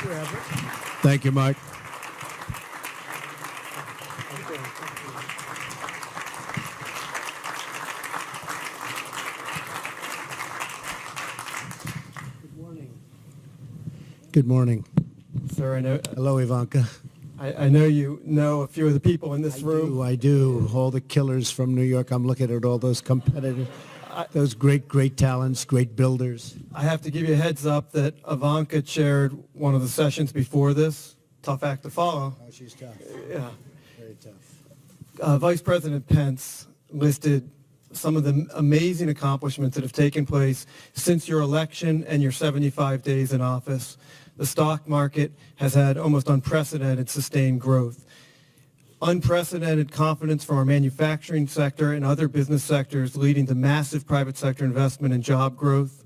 Thank you, Mike. Good morning. Sir, I know. Hello, Ivanka. I know you know a few of the people in this room. I do. All the killers from New York. I'm looking at all those competitors, those great talents, great builders. I have to give you a heads up that Ivanka chaired one of the sessions before this. Tough act to follow. Oh, she's tough. Yeah. Very tough. Vice President Pence listed some of the amazing accomplishments that have taken place since your election and your 75 days in office. The stock market has had almost unprecedented sustained growth. Unprecedented confidence from our manufacturing sector and other business sectors, leading to massive private sector investment and job growth.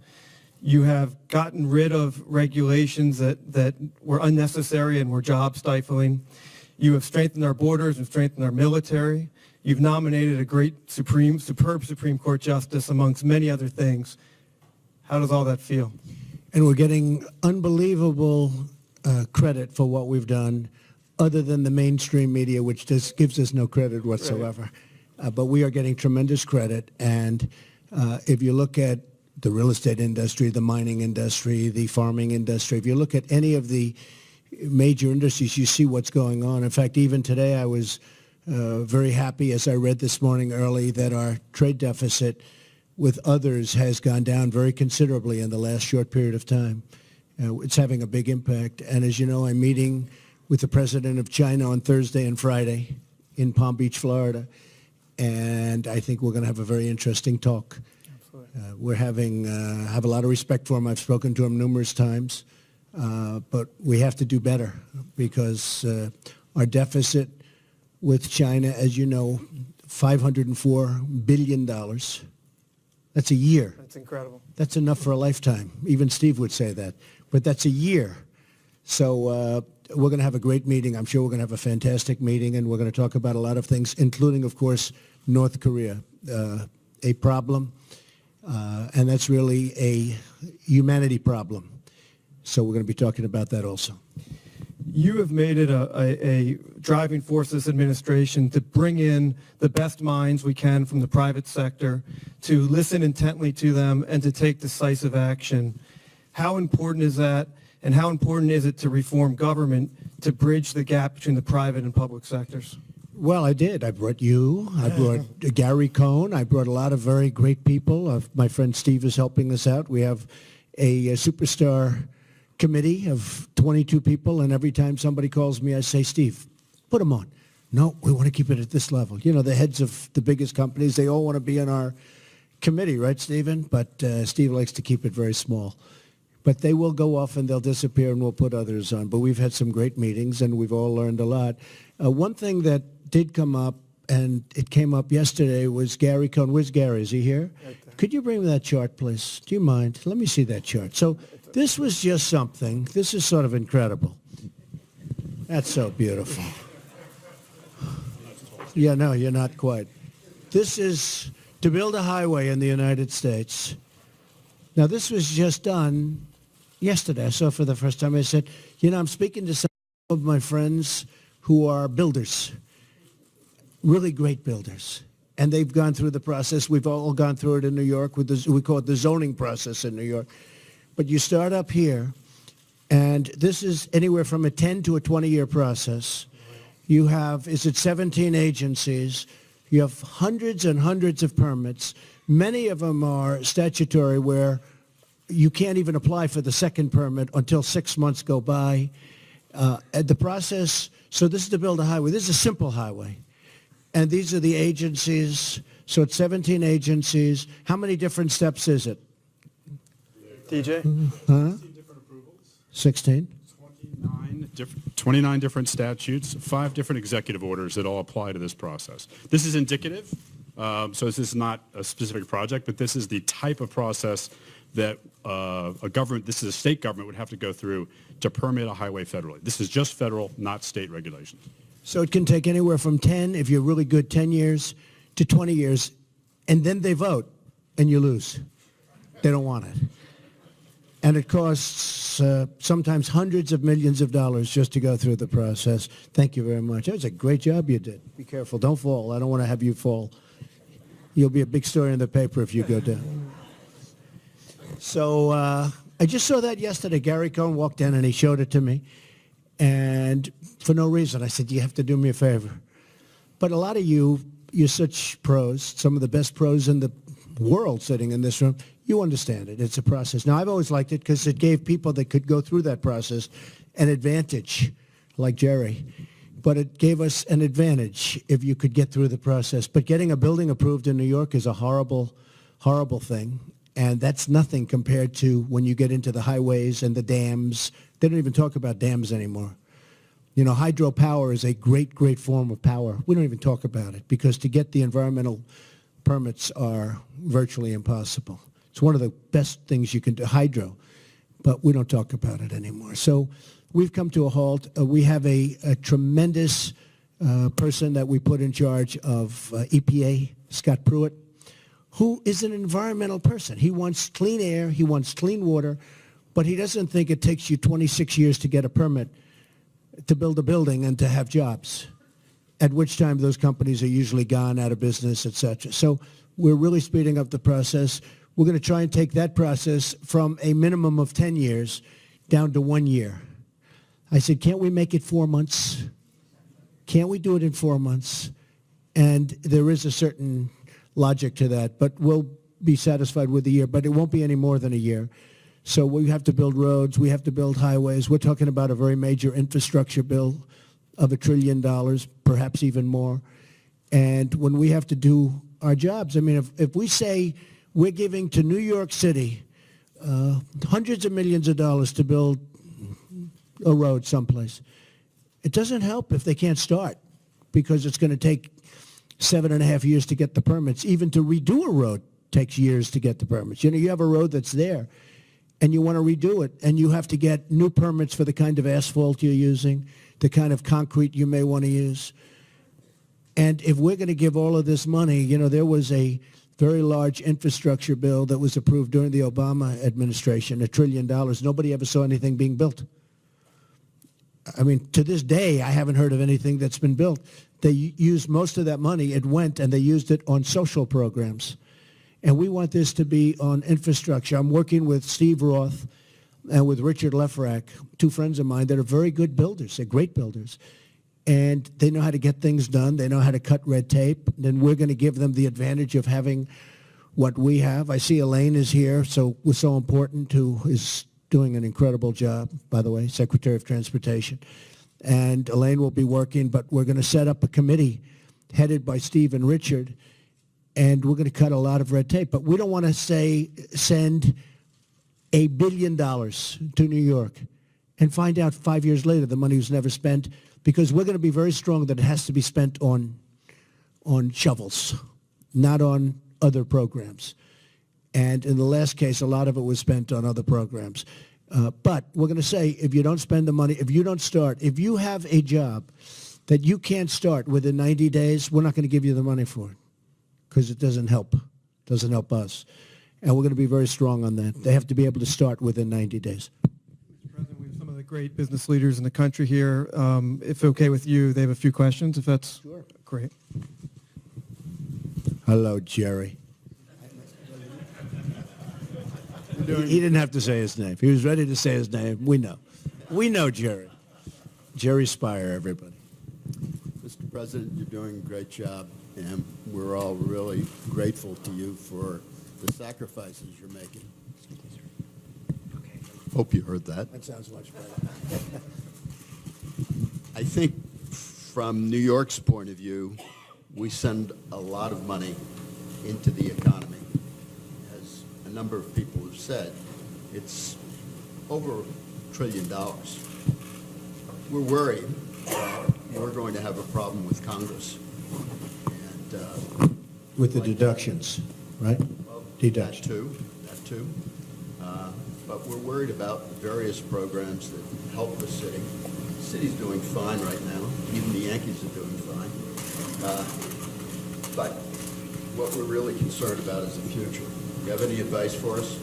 You have gotten rid of regulations that were unnecessary and were job stifling. You have strengthened our borders and strengthened our military. You've nominated a great superb Supreme Court justice, amongst many other things. How does all that feel? And we're getting unbelievable credit for what we've done, other than the mainstream media, which just gives us no credit whatsoever. Right. But we are getting tremendous credit. And if you look at the real estate industry, the mining industry, the farming industry, if you look at any of the major industries, you see what's going on. In fact, even today I was very happy, as I read this morning early, that our trade deficit with others has gone down very considerably in the last short period of time. It's having a big impact. And as you know, I'm meeting with the president of China on Thursday and Friday in Palm Beach, Florida. And I think we're going to have a very interesting talk. We're have a lot of respect for him. I've spoken to him numerous times. But we have to do better, because our deficit with China, as you know, $504 billion. That's a year. That's incredible. That's enough for a lifetime. Even Steve would say that. But that's a year. So we're going to have a great meeting. I'm sure we're going to have a fantastic meeting, and we're going to talk about a lot of things, including, of course, North Korea, a problem. And that's really a humanity problem. So we're going to be talking about that also. You have made it a driving force of this administration to bring in the best minds we can from the private sector, to listen intently to them, and to take decisive action. How important is that, and how important is it to reform government to bridge the gap between the private and public sectors? Well, I did. I brought you. I brought Gary Cohn. I brought a lot of very great people. My friend Steve is helping us out. We have a superstar committee of 22 people, and every time somebody calls me, I say, Steve, put them on. No, we want to keep it at this level. You know, the heads of the biggest companies, they all want to be in our committee, right, Stephen? But Steve likes to keep it very small. But they will go off and they'll disappear, and we'll put others on. But we've had some great meetings, and we've all learned a lot. One thing that did come up, and it came up yesterday, was Gary Cohn. Where's Gary? Is he here? Right. Could you bring me that chart, please? Do you mind? Let me see that chart. So this was just something. This is sort of incredible. That's so beautiful. Yeah, no, you're not quite. This is to build a highway in the United States. Now, this was just done yesterday. I saw it for the first time. I said, you know, I'm speaking to some of my friends who are builders, really great builders. And they've gone through the process. We've all gone through it in New York. We call it the zoning process in New York. But you start up here, and this is anywhere from a 10 to a 20-year process. You have, 17 agencies. You have hundreds and hundreds of permits. Many of them are statutory, where you can't even apply for the second permit until 6 months go by. The process, so this is to build a highway. This is a simple highway. And these are the agencies. So it's 17 agencies. How many different steps is it? DJ? 16 different approvals. 16? 29 different statutes, 5 different executive orders that all apply to this process. This is indicative, so this is not a specific project, but this is the type of process that this is a state government would have to go through to permit a highway federally. This is just federal, not state regulations. So it can take anywhere from 10, if you're really good, 10 years to 20 years, and then they vote, and you lose. They don't want it. And it costs sometimes hundreds of millions of dollars just to go through the process. Thank you very much. That was a great job you did. Be careful. Don't fall. I don't want to have you fall. You'll be a big story in the paper if you go down. So I just saw that yesterday. Gary Cohn walked in and he showed it to me. And for no reason, I said, you have to do me a favor. But a lot of you're such pros, some of the best pros in the world sitting in this room. You understand it. It's a process. Now, I've always liked it because it gave people that could go through that process an advantage, like Jerry. But it gave us an advantage if you could get through the process. But getting a building approved in New York is a horrible, horrible thing. And that's nothing compared to when you get into the highways and the dams. They don't even talk about dams anymore. You know, hydropower is a great, great form of power. We don't even talk about it because to get the environmental permits are virtually impossible. It's one of the best things you can do, hydro, but we don't talk about it anymore. So we've come to a halt. We have a tremendous person that we put in charge of EPA, Scott Pruitt, who is an environmental person. He wants clean air, he wants clean water, but he doesn't think it takes you 26 years to get a permit to build a building and to have jobs, at which time those companies are usually gone out of business, et cetera. So we're really speeding up the process. We're going to try and take that process from a minimum of 10 years down to 1 year. I said, can't we make it 4 months? Can't we do it in 4 months? And there is a certain logic to that, but we'll be satisfied with a year, but it won't be any more than a year. So we have to build roads, we have to build highways. We're talking about a very major infrastructure bill of $1 trillion, perhaps even more. And when we have to do our jobs, I mean, if we say we're giving to New York City hundreds of millions of dollars to build a road someplace, it doesn't help if they can't start because it's going to take 7.5 years to get the permits. Even to redo a road takes years to get the permits. You know, you have a road that's there and you want to redo it and you have to get new permits for the kind of asphalt you're using, the kind of concrete you may want to use. And if we're going to give all of this money, you know, there was a very large infrastructure bill that was approved during the Obama administration, $1 trillion. Nobody ever saw anything being built. I mean, to this day, I haven't heard of anything that's been built. They used most of that money. It went, and they used it on social programs. And we want this to be on infrastructure. I'm working with Steve Roth and with Richard Lefrak, two friends of mine that are very good builders. They're great builders. And they know how to get things done. They know how to cut red tape. Then we're going to give them the advantage of having what we have. I see Elaine is here, so we're so important, who is doing an incredible job, by the way, Secretary of Transportation. And Elaine will be working, but we're going to set up a committee headed by Steve and Richard, and we're going to cut a lot of red tape. But we don't want to send $1 billion to New York and find out 5 years later the money was never spent, because we're going to be very strong that it has to be spent on shovels, not on other programs. And in the last case, a lot of it was spent on other programs. But we're going to say, if you don't spend the money, if you don't start, if you have a job that you can't start within 90 days, we're not going to give you the money for it because it doesn't help. It doesn't help us. And we're going to be very strong on that. They have to be able to start within 90 days. Mr. President, we have some of the great business leaders in the country here. If okay with you, they have a few questions, if that's Sure. Great. Hello, Jerry. He didn't have to say his name. He was ready to say his name. We know. We know Jerry. Jerry Spire, everybody. Mr. President, you're doing a great job, and we're all really grateful to you for the sacrifices you're making. Okay. Hope you heard that. That sounds much better. I think from New York's point of view, we send a lot of money into the economy. As a number of people have said, it's over $1 trillion. We're worried that we're going to have a problem with Congress. And, With the deductions, right? well, Deduction. that too. But we're worried about the various programs that help the city. The city's doing fine right now. Even the Yankees are doing fine. But what we're really concerned about is the future. Do you have any advice for us?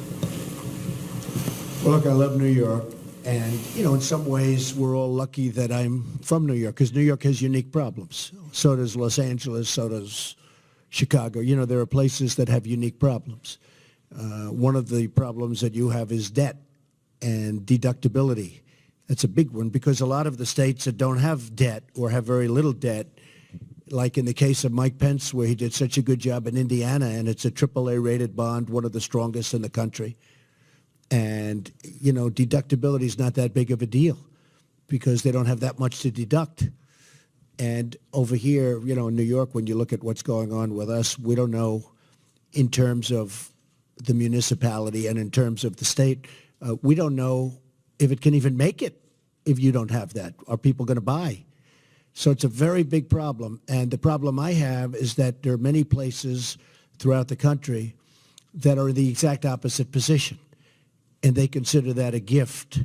Well, look, I love New York. And, you know, in some ways, we're all lucky that I'm from New York because New York has unique problems. So does Los Angeles, so does Chicago. You know, there are places that have unique problems. One of the problems that you have is debt and deductibility. That's a big one because a lot of the states that don't have debt or have very little debt, like in the case of Mike Pence, where he did such a good job in Indiana, and it's a AAA rated bond, one of the strongest in the country. And, you know, deductibility is not that big of a deal because they don't have that much to deduct. And over here, you know, in New York, when you look at what's going on with us, we don't know in terms of the municipality and in terms of the state, we don't know if it can even make it if you don't have that. Are people going to buy? So it's a very big problem. And the problem I have is that there are many places throughout the country that are in the exact opposite position. And they consider that a gift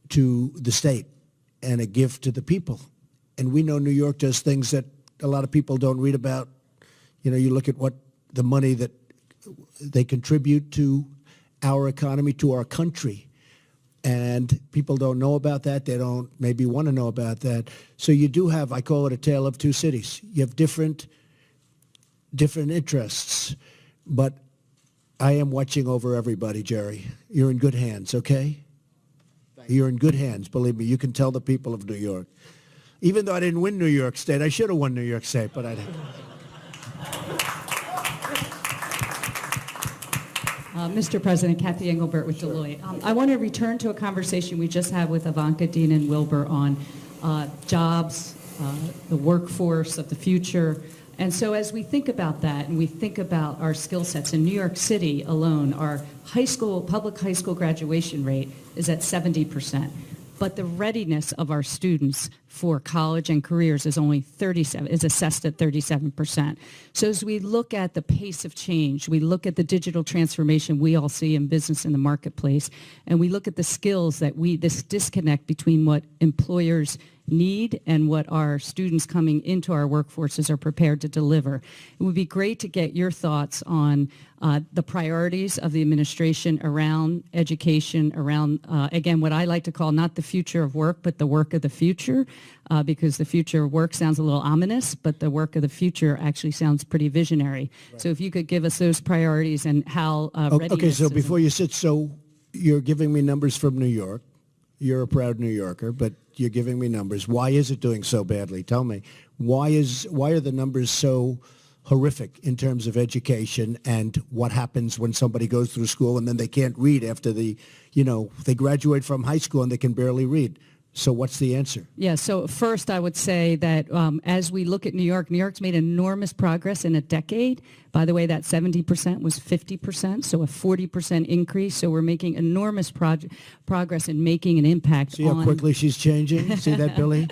to the state and a gift to the people. And we know New York does things that a lot of people don't read about. You know, you look at what the money that they contribute to our economy, to our country. And people don't know about that. They don't maybe want to know about that. So you do have, I call it a tale of two cities. You have different interests. But I am watching over everybody, Jerry. You're in good hands, okay? You're in good hands, believe me. You can tell the people of New York. Even though I didn't win New York State, I should have won New York State, but I didn't. Mr. President, Kathy Engelbert with Deloitte. I want to return to a conversation we just had with Ivanka, Dean, and Wilbur on jobs, the workforce of the future. And so as we think about that and we think about our skill sets, in New York City alone, our public high school graduation rate is at 70%. But the readiness of our students for college and careers is only is assessed at 37%. So as we look at the pace of change, we look at the digital transformation we all see in business in the marketplace, and we look at the skills that this disconnect between what employers need and what our students coming into our workforces are prepared to deliver. It would be great to get your thoughts on the priorities of the administration around education, around, again, what I like to call not the future of work, but the work of the future, because the future of work sounds a little ominous, but the work of the future actually sounds pretty visionary. Right. So if you could give us those priorities and how readiness Okay, so before you sit, so you're giving me numbers from New York. You're a proud New Yorker, but you're giving me numbers. Why is it doing so badly? Tell me. Why are the numbers so horrific in terms of education and what happens when somebody goes through school and then they can't read after they graduate from high school and they can barely read? So what's the answer? Yeah, so first I would say that as we look at New York's made enormous progress in a decade. By the way, that 70% was 50%, so a 40% increase. So we're making enormous progress in making an impact. See how quickly she's changing? See that, Billy?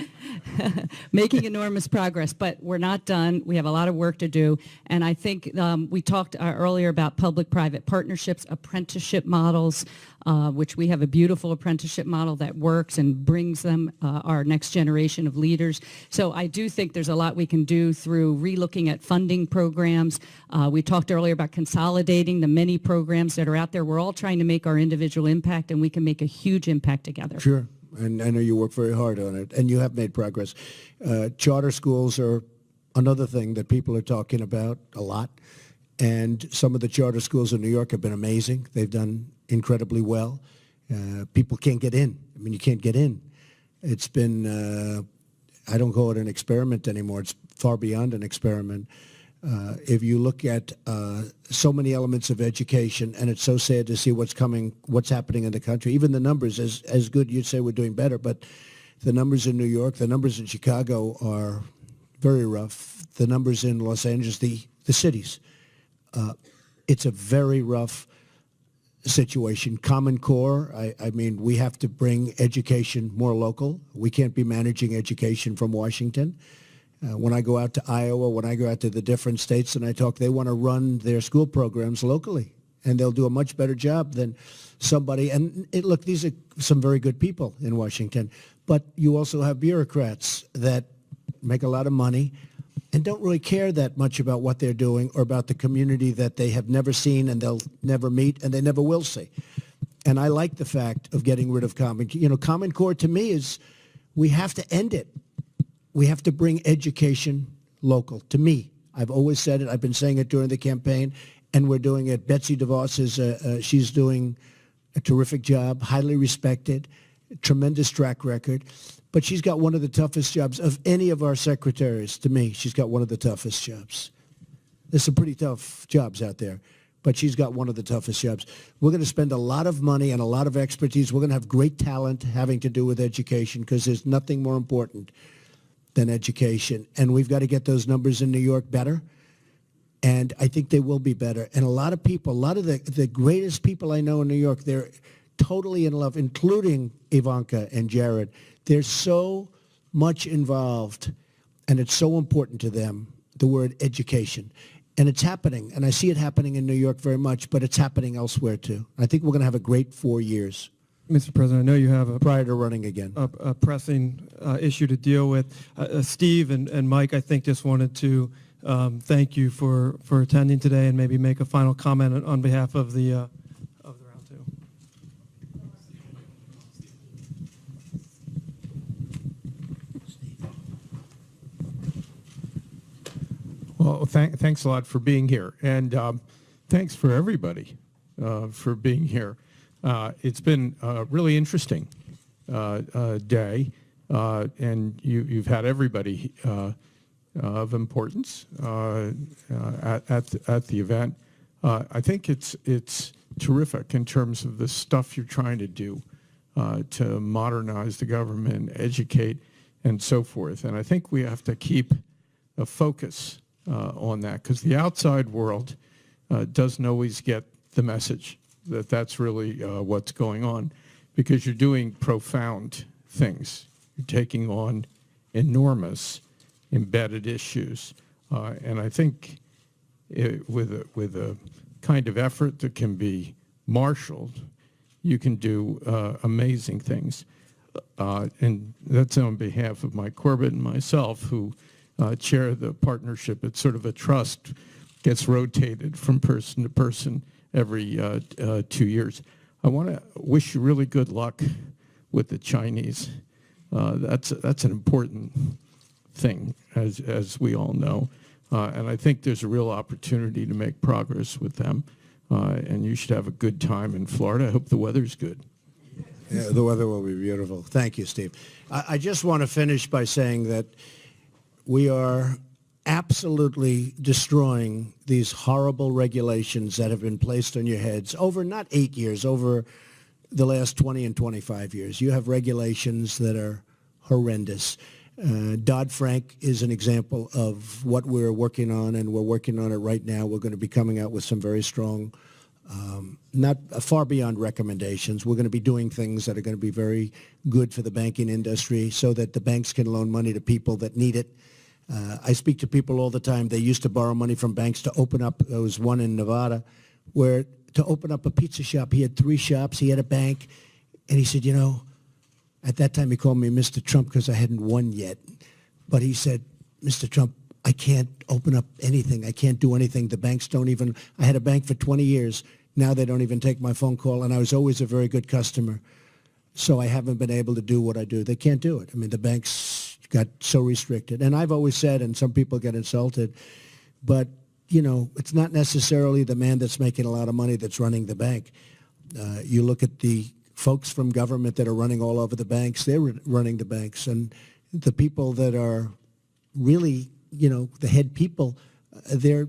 Making enormous progress, but we're not done. We have a lot of work to do. And I think we talked earlier about public-private partnerships, apprenticeship models, which we have a beautiful apprenticeship model that works and brings them our next generation of leaders. So I do think there's a lot we can do through relooking at funding programs. We talked earlier about consolidating the many programs that are out there. We're all trying to make our individual impact, and we can make a huge impact together. Sure. And I know you work very hard on it, and you have made progress. Charter schools are another thing that people are talking about a lot. And some of the charter schools in New York have been amazing. They've done incredibly well. People can't get in. I mean, you can't get in. It's been, I don't call it an experiment anymore. It's far beyond an experiment. If you look at so many elements of education, and it's so sad to see what's happening in the country. Even the numbers, as good, you'd say we're doing better, but the numbers in New York, the numbers in Chicago are very rough. The numbers in Los Angeles, the cities, it's a very rough situation. Common Core, I mean, we have to bring education more local. We can't be managing education from Washington. When I go out to Iowa, when I go out to the different states and I talk, they want to run their school programs locally, and they'll do a much better job than somebody. And look, these are some very good people in Washington, but you also have bureaucrats that make a lot of money and don't really care that much about what they're doing or about the community that they have never seen and they'll never meet and they never will see. And I like the fact of getting rid of Common Core. Common Core to me is we have to end it. We have to bring education local. To me, I've always said it. I've been saying it during the campaign, and we're doing it. Betsy DeVos she's doing a terrific job, highly respected, tremendous track record. But she's got one of the toughest jobs of any of our secretaries. To me, she's got one of the toughest jobs. There's some pretty tough jobs out there, but she's got one of the toughest jobs. We're going to spend a lot of money and a lot of expertise. We're going to have great talent having to do with education because there's nothing more important than education. And we've got to get those numbers in New York better. And I think they will be better. And a lot of people, a lot of the greatest people I know in New York, they're totally in love, including Ivanka and Jared. They're so much involved, and it's so important to them, the word education. And it's happening, and I see it happening in New York very much, but it's happening elsewhere too. I think we're going to have a great 4 years. Mr. President, I know you have prior to running again. a pressing issue to deal with. Steve and Mike, I think, just wanted to thank you for attending today and maybe make a final comment on behalf of the round two. Well, thanks a lot for being here, and thanks for everybody for being here. It's been a really interesting day, and you've had everybody of importance at the event. I think it's terrific in terms of the stuff you're trying to do to modernize the government, educate, and so forth. And I think we have to keep a focus on that, because the outside world doesn't always get the message that that's really what's going on, because you're doing profound things. You're taking on enormous embedded issues. And I think with a kind of effort that can be marshaled, you can do amazing things. And that's on behalf of Mike Corbett and myself, who chair the partnership. It's sort of a trust, gets rotated from person to person every 2 years. I want to wish you really good luck with the Chinese. That's an important thing, as we all know. And I think there's a real opportunity to make progress with them. And you should have a good time in Florida. I hope the weather's good. Yeah, the weather will be beautiful. Thank you, Steve. I just want to finish by saying that we are absolutely destroying these horrible regulations that have been placed on your heads over not 8 years, over the last 20 and 25 years. You have regulations that are horrendous. Dodd-Frank is an example of what we're working on, and we're working on it right now. We're going to be coming out with some very strong, not far beyond recommendations. We're going to be doing things that are going to be very good for the banking industry so that the banks can loan money to people that need it. I speak to people all the time. They used to borrow money from banks to open up. There was one in Nevada where to open up a pizza shop, he had 3 shops, he had a bank, and he said, at that time he called me Mr. Trump because I hadn't won yet. But he said, Mr. Trump, I can't open up anything. I can't do anything. The banks don't even, I had a bank for 20 years. Now they don't even take my phone call, and I was always a very good customer. So I haven't been able to do what I do. They can't do it. I mean, the banks got so restricted. And I've always said, and some people get insulted, but, it's not necessarily the man that's making a lot of money that's running the bank. You look at the folks from government that are running all over the banks, they're running the banks. And the people that are really, the head people, they're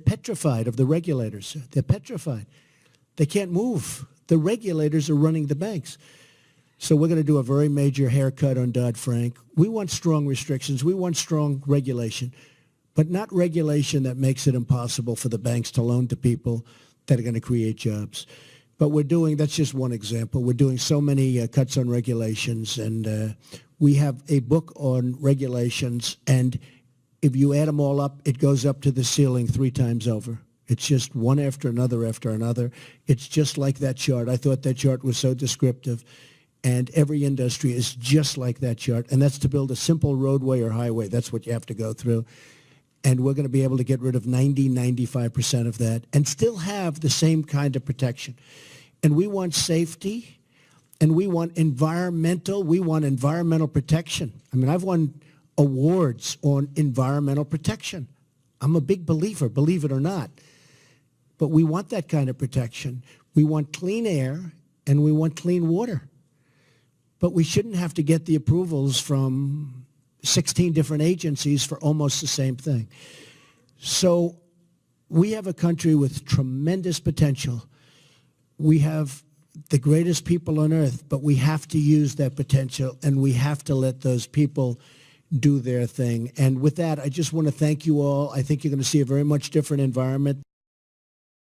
petrified of the regulators. They're petrified. They can't move. The regulators are running the banks. So we're going to do a very major haircut on Dodd-Frank. We want strong restrictions. We want strong regulation, but not regulation that makes it impossible for the banks to loan to people that are going to create jobs. But that's just one example. We're doing so many cuts on regulations, and we have a book on regulations, and if you add them all up, it goes up to the ceiling 3 times over. It's just one after another after another. It's just like that chart. I thought that chart was so descriptive. And every industry is just like that chart. And that's to build a simple roadway or highway. That's what you have to go through. And we're going to be able to get rid of 95% of that and still have the same kind of protection. and we want safety, and we want environmental protection. I mean, I've won awards on environmental protection. I'm a big believer, believe it or not. But we want that kind of protection. We want clean air, and we want clean water. But we shouldn't have to get the approvals from 16 different agencies for almost the same thing. So we have a country with tremendous potential. We have the greatest people on earth, but we have to use that potential, and we have to let those people do their thing. And with that, I just want to thank you all. I think you're going to see a very much different environment.